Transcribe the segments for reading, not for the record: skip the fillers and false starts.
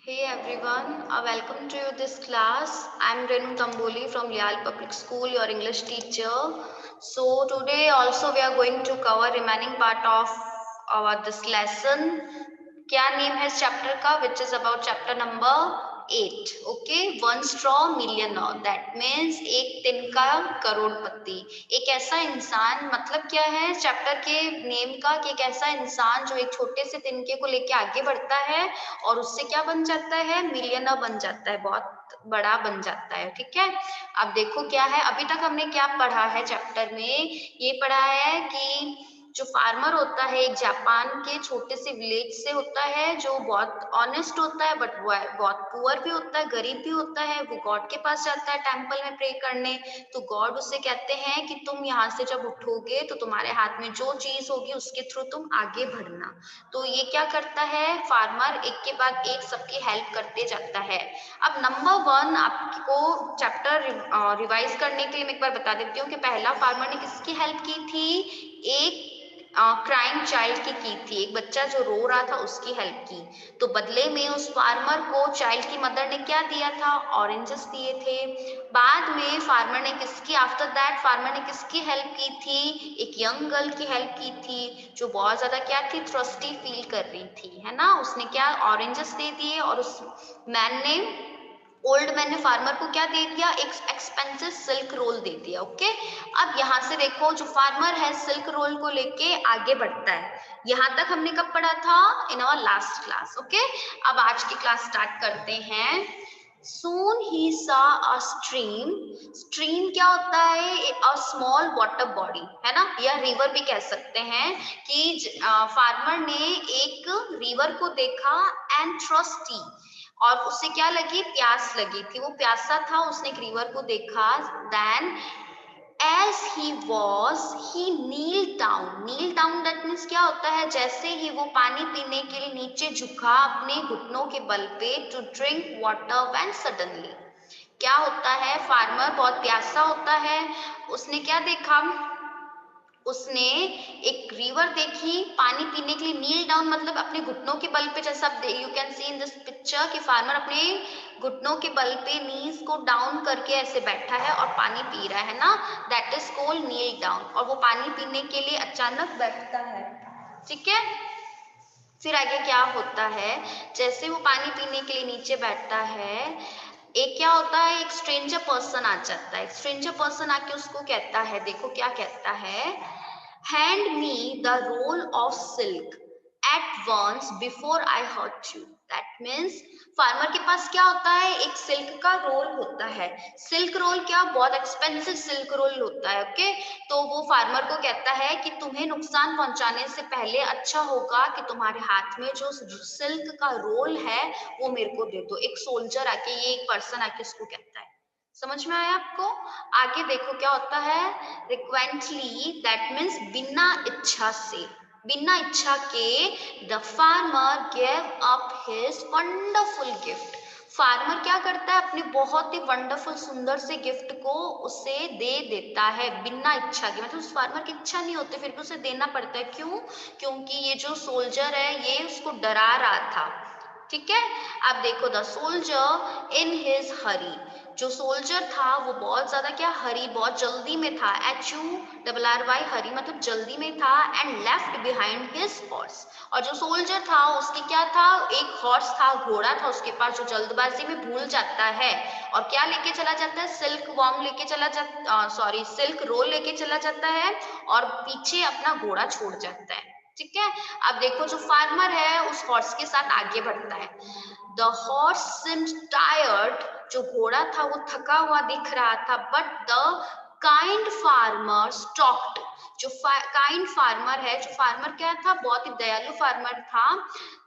Hey everyone, welcome to this class. I'm Renu Tamboli from Lial Public School, your English teacher. So today also we are going to cover remaining part of our this lesson. क्या name है इस chapter का? Which is about chapter number 8. Okay, one straw millionaire, that means एक तिनका करोड़पति. एक ऐसा इंसान, मतलब क्या है चैप्टर के नेम का कि एक ऐसा इंसान जो एक छोटे से तिनके को लेके आगे बढ़ता है और उससे क्या बन जाता है, मिलियनर बन जाता है, बहुत बड़ा बन जाता है. ठीक है, अब देखो क्या है, अभी तक हमने क्या पढ़ा है चैप्टर में. ये पढ़ा है कि जो फार्मर होता है एक जापान के छोटे से विलेज से होता है, जो बहुत ऑनेस्ट होता है बट वो बहुत पुअर भी होता है, गरीब भी होता है. वो गॉड के पास जाता है टेम्पल में प्रे करने. तो गॉड उससे कहते हैं कि तुम यहाँ से जब उठोगे तो तुम्हारे हाथ में जो चीज होगी उसके थ्रू तुम आगे बढ़ना. तो ये क्या करता है, फार्मर एक के बाद एक सबकी हेल्प करते जाता है. अब नंबर 1 आपको चैप्टर रिवाइज करने के लिए मैं एक बार बता देती हूँ कि पहला फार्मर ने किसकी हेल्प की थी, एक क्राइंग चाइल्ड की थी. एक बच्चा जो रो रहा था उसकी हेल्प की. तो बदले में उस फार्मर को चाइल्ड की मदर ने क्या दिया था, ऑरेंजेस दिए थे. बाद में फार्मर ने किसकी, आफ्टर दैट फार्मर ने किसकी हेल्प की थी, एक यंग गर्ल की हेल्प की थी जो बहुत ज्यादा क्या थी, थ्रस्टी फील कर रही थी, है ना. उसने क्या, ऑरेंजेस दे दिए. और उस मैन ने, ओल्ड मैन ने फार्मर को क्या दे दिया, एक एक्सपेंसिव सिल्क रोल दे दिया. ओके, अब यहाँ से देखो जो फार्मर है सिल्क रोल को लेके आगे बढ़ता है. यहाँ तक हमने कब पढ़ा था, in our last class. Okay, अब आज की क्लास स्टार्ट करते हैं. Soon he saw a stream. Stream क्या होता है, अ स्मॉल वाटर बॉडी, है ना, या रिवर भी कह सकते हैं. कि फार्मर ने एक रिवर को देखा एंड थ्रस्टी, और उससे क्या लगी, प्यास लगी थी, वो प्यासा था, उसने एक रिवर को देखा. Then as he was he kneel down, that means क्या होता है, जैसे ही वो पानी पीने के लिए नीचे झुका अपने घुटनों के बल पे, to drink water, when suddenly क्या होता है, फार्मर बहुत प्यासा होता है. उसने क्या देखा, उसने एक रिवर देखी पानी पीने के लिए. नील डाउन मतलब अपने घुटनों के बल पे, जैसा you can see in this picture कि फार्मर अपने घुटनों के बल पे नीज को डाउन करके ऐसे बैठा है और पानी पी रहा है ना, that is called kneel down. और वो पानी पीने के लिए अचानक बैठता है. ठीक है, फिर आगे क्या होता है, जैसे वो पानी पीने के लिए नीचे बैठता है, एक क्या होता है, एक स्ट्रेंजर पर्सन आ जाता है. स्ट्रेंजर पर्सन आके उसको कहता है, देखो क्या कहता है, hand me the roll of silk at once before I hurt you. That means farmer के पास क्या होता है, एक सिल्क का रोल होता है. सिल्क रोल क्या, बहुत एक्सपेंसिव सिल्क रोल होता है. ओके, तो वो फार्मर को कहता है कि तुम्हें नुकसान पहुंचाने से पहले अच्छा होगा कि तुम्हारे हाथ में जो सिल्क का रोल है वो मेरे को दे दो. एक सोल्जर आके, ये एक पर्सन आके उसको कहता है. समझ में आया आपको? आगे देखो क्या होता है, रिक्वेंटली, दैट मीन्स बिना इच्छा से, बिना इच्छा के, the farmer gave up his wonderful gift. Farmer क्या करता है, अपने बहुत ही वंडरफुल सुंदर से गिफ्ट को उसे दे देता है बिना इच्छा के. मतलब उस फार्मर की इच्छा नहीं होती फिर भी उसे देना पड़ता है. क्यों? क्योंकि ये जो सोल्जर है ये उसको डरा रहा था. ठीक है, अब देखो, द सोल्जर इन हिज हरी, जो सोल्जर था वो बहुत ज्यादा क्या, हरी, बहुत जल्दी में था. HURRY, हरी मतलब जल्दी में था. And left behind his horse, और जो सोल्जर था उसके क्या था, एक हॉर्स था, घोड़ा था उसके पास, जो जल्दबाजी में भूल जाता है और क्या लेके चला जाता है, सिल्क वॉर्म लेके चला जाता, सॉरी सिल्क रोल लेके चला जाता है और पीछे अपना घोड़ा छोड़ जाता है. ठीक है, अब देखो जो फार्मर है उस हॉर्स के साथ आगे बढ़ता है. द हॉर्स सिम्ड टायर्ड, जो घोड़ा था वो थका हुआ दिख रहा था. But the kind farmer stopped, जो काइंड फार्मर है, जो फार्मर क्या था, बहुत ही दयालु फार्मर था.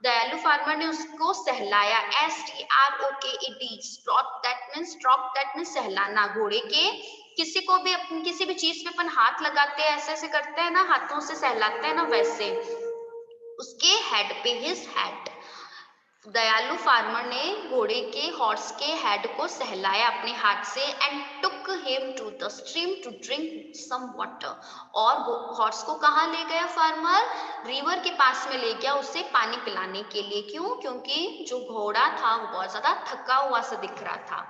दयालु फार्मर ने उसको सहलाया. STROKED, स्ट्रॉक, दैट मीन्स सहलाना. घोड़े के, किसी को भी अपन किसी भी चीज पे अपन हाथ लगाते हैं, ऐसे ऐसे करते हैं ना, हाथों से सहलाते हैं ना, वैसे उसके हेड पे, हिज हेड, दयालु फार्मर ने घोड़े के हॉर्स के हेड को सहलाया अपने हाथ से and took him to the stream to drink some water. और हॉर्स को कहाँ ले गया फार्मर? रिवर के पास में ले गया उसे पानी पिलाने के लिए। क्यों? क्योंकि जो घोड़ा था वो बहुत ज्यादा थका हुआ सा दिख रहा था।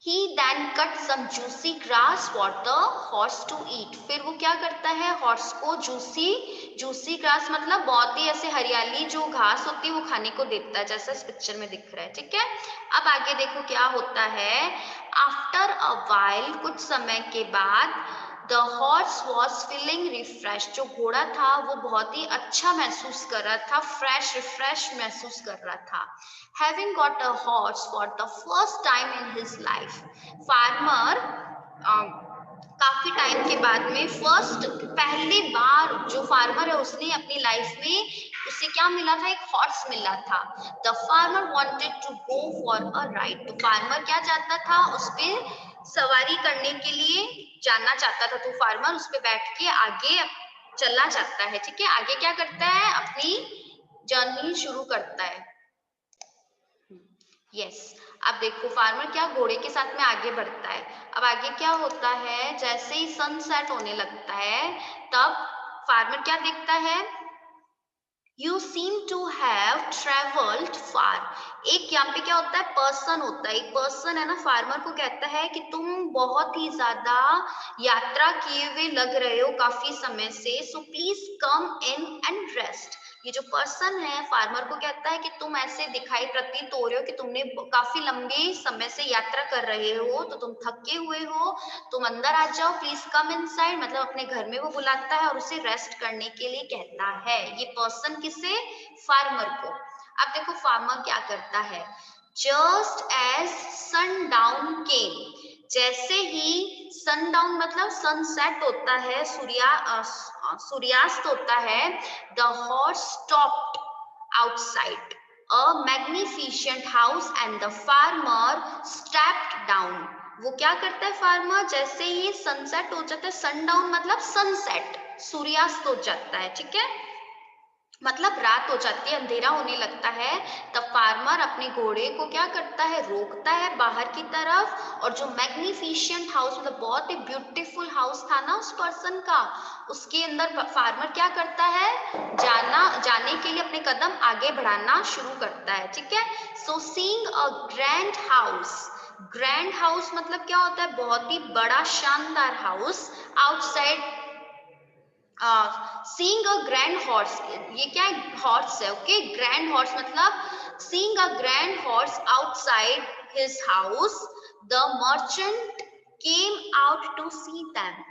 He then cut some juicy grass for the horse to eat. फिर वो क्या करता है? हॉर्स को जूसी ग्रास मतलब बहुत ही ऐसे हरियाली जो घास होती है वो खाने को देता है, जैसा इस पिक्चर में दिख रहा है। ठीक है, अब आगे देखो क्या होता है। आफ्टर अ वाइल, कुछ समय के बाद, the horse was feeling refresh. जो घोड़ा था वो बहुत ही अच्छा महसूस कर रहा था, रिफ्रेश महसूस कर रहा था। Having got a horse for the first time in his life, farmer काफी टाइम के बाद में पहली बार जो फार्मर है उसने अपनी लाइफ में उसे क्या मिला था? एक हॉर्स मिला था। The farmer wanted to go for a ride. तो फार्मर क्या चाहता था? उस पर सवारी करने के लिए जाना चाहता था। तो फार्मर उस पर बैठ के आगे चलना चाहता है। ठीक है, आगे क्या करता है? अपनी जर्नी शुरू करता है। यस, अब देखो फार्मर क्या घोड़े के साथ में आगे बढ़ता है। अब आगे क्या होता है? जैसे ही सनसेट होने लगता है तब फार्मर क्या देखता है? You seem to have traveled far। एक यहाँ पे क्या होता है? पर्सन होता है। एक पर्सन है ना, फार्मर को कहता है कि तुम बहुत ही ज्यादा यात्रा किए हुए लग रहे हो काफी समय से, so please come in and rest. ये जो पर्सन है फार्मर को कहता है कि तुम ऐसे दिखाई प्रतीत हो रहे हो कि तुमने काफी लंबे समय से यात्रा कर रहे हो, तो तुम थके हुए हो, तुम अंदर आ जाओ, प्लीज कम इनसाइड। मतलब अपने घर में वो बुलाता है और उसे रेस्ट करने के लिए कहता है। ये पर्सन किसे? फार्मर को। अब देखो फार्मर क्या करता है। जस्ट एज सनडाउन केम, जैसे ही सनडाउन मतलब सनसेट होता है, सूर्यास्त होता है, the horse stopped outside a magnificent house and the farmer stepped down। वो क्या करता है फार्मर? जैसे ही सनसेट हो जाता है, सनडाउन मतलब सनसेट, सूर्यास्त हो जाता है। ठीक है, मतलब रात हो जाती है, अंधेरा होने लगता है, तब फार्मर अपने घोड़े को क्या करता है? रोकता है बाहर की तरफ। और जो मैग्निफिशिएंट हाउस मतलब बहुत ही ब्यूटीफुल हाउस था ना उस पर्सन का, उसके अंदर फार्मर क्या करता है? जाने के लिए अपने कदम आगे बढ़ाना शुरू करता है। ठीक है, so seeing a grand house मतलब क्या होता है? बहुत ही बड़ा शानदार house. Outside seeing a grand horse, ये क्या है? हॉर्स है। ओके, ग्रैंड हॉर्स मतलब seeing a grand horse outside his house, the merchant came out to see them.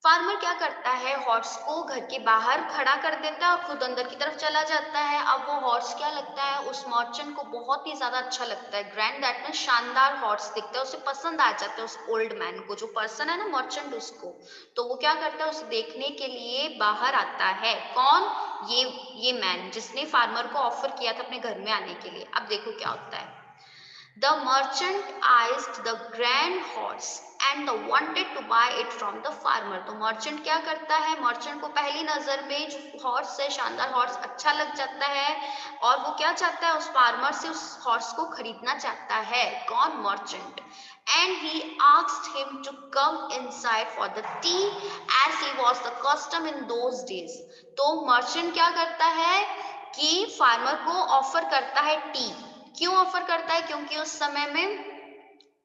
Farmer क्या करता है? हॉर्स को घर के बाहर खड़ा कर देता है और खुद अंदर की तरफ चला जाता है। अब वो हॉर्स क्या लगता है? उस मर्चेंट को बहुत ही ज्यादा अच्छा लगता है। ग्रैंड दैट में शानदार हॉर्स दिखता है, उसे पसंद आ जाता है उस ओल्ड मैन को, जो पर्सन है ना मर्चेंट उसको। तो वो क्या करता है? उसे देखने के लिए बाहर आता है। कौन? ये मैन जिसने फार्मर को ऑफर किया था अपने घर में आने के लिए। अब देखो क्या होता है। The merchant eyed the grand horse and wanted to buy it from the farmer। तो मर्चेंट क्या करता है? मर्चेंट को पहली नजर में जो हॉर्स है, शानदार हॉर्स अच्छा लग जाता है और वो क्या चाहता है? उस फार्मर से उस हॉर्स को खरीदना चाहता है। कौन? Merchant. And he asked him to come inside for the tea as he was the custom in those days। तो मर्चेंट क्या करता है कि फार्मर को ऑफर करता है टी। क्यों ऑफर करता है? क्योंकि उस समय में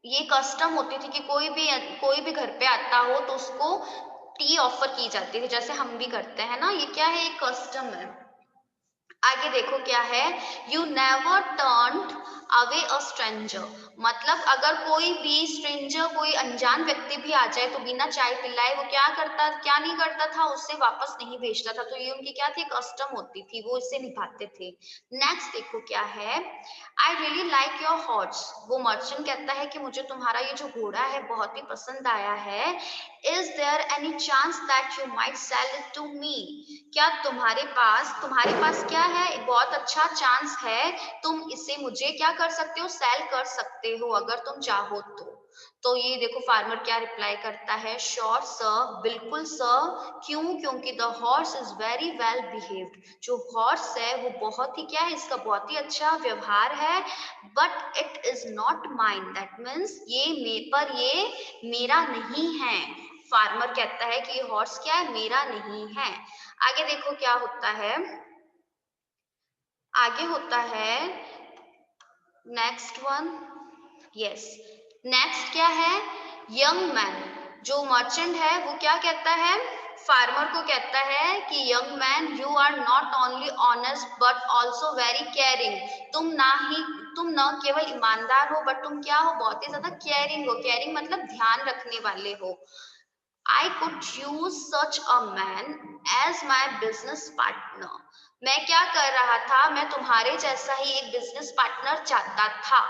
ये कस्टम होती थी कि कोई भी घर पे आता हो तो उसको टी ऑफर की जाती थी, जैसे हम भी करते हैं ना। ये क्या है? एक कस्टम है। आगे देखो क्या है। You never turned away a stranger, मतलब अगर कोई भी स्ट्रेंजर, कोई अनजान व्यक्ति भी आ जाए तो बिना चाय पिलाए वो क्या नहीं करता था? उससे वापस नहीं भेजता था। तो ये उनकी क्या थी? कस्टम होती थी, वो इससे निभाते थे। नेक्स्ट देखो क्या है। I really like your horse. वो मर्चेंट कहता है कि मुझे तुम्हारा ये जो घोड़ा है बहुत ही पसंद आया है। Is there any chance that you might sell it to me? क्या तुम्हारे पास क्या है? बहुत अच्छा चांस है, तुम इसे मुझे क्या कर सकते हो, सेल कर सकते हो अगर तुम चाहो तो ये देखो फार्मर क्या रिप्लाई करता है, श्योर सर, बिल्कुल सर। क्यों? क्योंकि the horse is very well behaved. जो हॉर्स है वो बहुत ही क्या है, इसका बहुत ही अच्छा व्यवहार है। But it is not mine, that means ये मेरा नहीं है। फार्मर कहता है कि ये हॉर्स क्या है, मेरा नहीं है। आगे देखो क्या होता है, आगे होता है नेक्स्ट वन, यस, नेक्स्ट क्या है, यंग मैन। जो मर्चेंट है वो क्या कहता है, फार्मर को कहता है कि young man, you are not only honest but also very caring. तुम न केवल ईमानदार हो बट तुम क्या हो, बहुत ही ज्यादा केयरिंग हो। केयरिंग मतलब ध्यान रखने वाले हो। I could use such a man as my business partner. मैं क्या कर रहा था, मैं तुम्हारे जैसा ही एक बिजनेस पार्टनर चाहता था।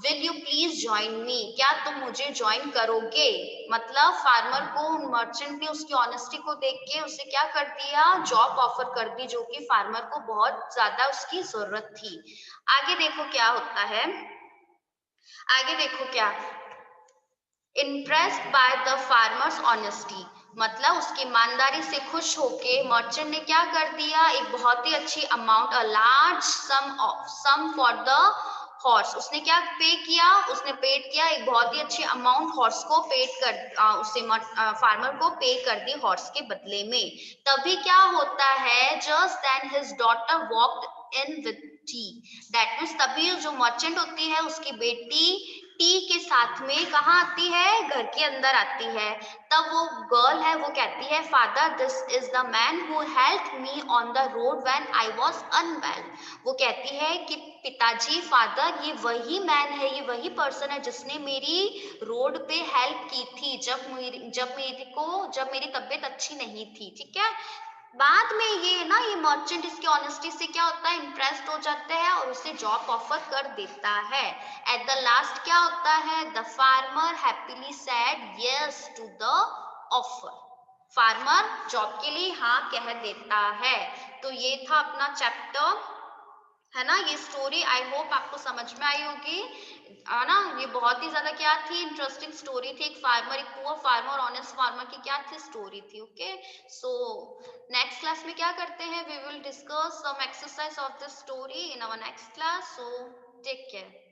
Will you please join me? क्या तुम मुझे ज्वाइन करोगे? मतलब फार्मर को, मर्चेंट ने उसकी ऑनेस्टी को देख के उसे क्या कर दिया, जॉब ऑफर कर दी, जो कि फार्मर को बहुत ज्यादा उसकी जरूरत थी। आगे देखो क्या होता है, आगे देखो क्या, impressed by the farmers honesty, मतलब उसकी ईमानदारी से खुश होके मर्चेंट ने क्या कर दिया, एक बहुत ही अच्छी amount, a large some for the horse. उसने क्या पे किया, उसने पेड किया एक बहुत ही अच्छी अमाउंट हॉर्स को पेड कर, उसे फार्मर को पे कर दी हॉर्स के बदले में। तभी क्या होता है, just then his daughter walked in with tea, that means तभी जो मर्चेंट होती है उसकी बेटी टी के साथ में कहाँ आती है, घर के अंदर आती है। तब वो गर्ल है वो कहती है, father this is the man who help me on the road when I was unwell. वो कहती है कि पिताजी, फादर, ये वही मैन है, ये वही पर्सन है जिसने मेरी रोड पे हेल्प की थी जब मेरी तबीयत अच्छी नहीं थी। ठीक है, बाद में ये ना, ये मर्चेंट इसकी ऑनेस्टी से क्या होता है, इम्प्रेस्ड हो जाते हैं और उसे जॉब ऑफर कर देता है। एट द लास्ट क्या होता है, the farmer happily said yes to the offer. Farmer job के लिए हाँ कह देता है। तो ये था अपना चैप्टर, है ना, ये स्टोरी आई होप आपको समझ में आई होगी, है ना। ये बहुत ही ज्यादा क्या थी, इंटरेस्टिंग स्टोरी थी। एक फार्मर, एक पुअर फार्मर, ऑनेस्ट फार्मर की क्या थी, स्टोरी थी। ओके, सो नेक्स्ट क्लास में क्या करते हैं, we will discuss some exercise of this story in our next class. So take care.